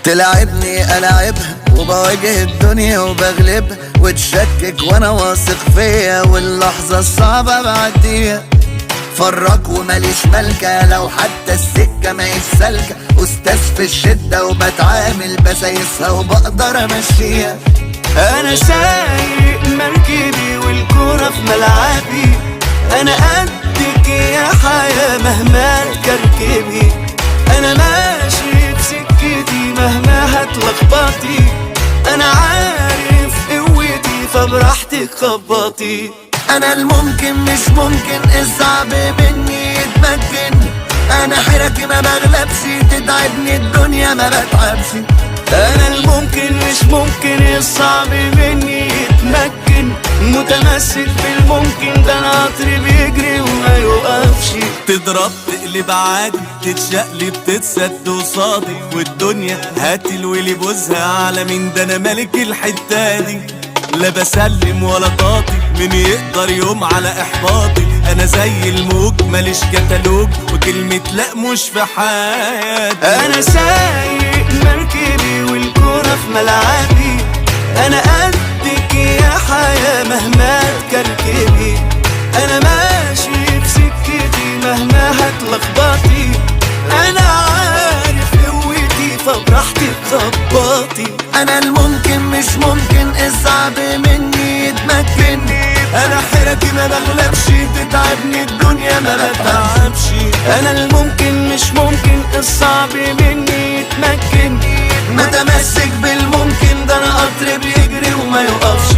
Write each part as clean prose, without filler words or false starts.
تلعبني ألعبها وبواجه الدنيا وبغلبها، وتشكك وانا واثق فيا واللحظة الصعبة بعديها. فرق وماليش ملكة لو حتى السكة ماهيش سالكة، أستاذ في الشدة وبتعامل بسايسها وبقدر أمشيها. أنا سايق مركبي والكورة في ملعبي، أنا قدك يا حياة مهما تكركبي. أنا ماشي بسكتي مهما هتلخبطي، أنا عارف قوتي فبراحتك خبطي. أنا الممكن مش ممكن الصعب مني يتمكن، أنا حيرتي ما بغلبش تتعبني الدنيا ما بتعبش. أنا الممكن مش ممكن الصعب مني يتمكن، متمسك بالممكن ده أنا قطر بيجري وما يوقفش. تضرب تقلب عادي تتشقلب تتسد قصادي، والدنيا هات الويلي بوزها على مين ده أنا ملك الحتة دي. لا بسلم ولا طاطي مين يقدر يوم على إحباطي، أنا زي الموج ماليش كتالوج وكلمة لأ مش في حياتي. أنا سايق مركبي والكورة في ملعبي، أنا قدك يا حياة مهما تكركبي. أنا ماشي بسكتي مهما هتلخبطي، أنا عارف قوتي فبراحتك خبطي. أنا الممكن مش ممكن الصعب مني يتمكن، أنا حيرتي ما بغلبش تتعبني الدنيا ما بتعبش. أنا الممكن مش ممكن الصعب مني يتمكن، متمسك بالممكن ده أنا قطر بيجري وما يوقفش.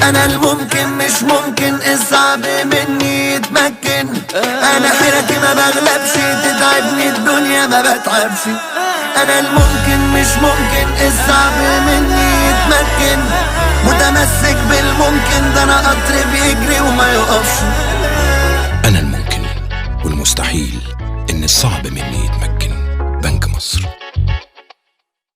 أنا الممكن مش ممكن الصعب مني يتمكن، أنا حيرتي ما بغلبش تتعبني الدنيا ما بتعبش. أنا الممكن مش ممكن الصعب مني يتمكن، متمسك بالممكن ده أنا قطر بيجري وما يوقفش. أنا الممكن والمستحيل إن الصعب مني يتمكن. بنك مصر.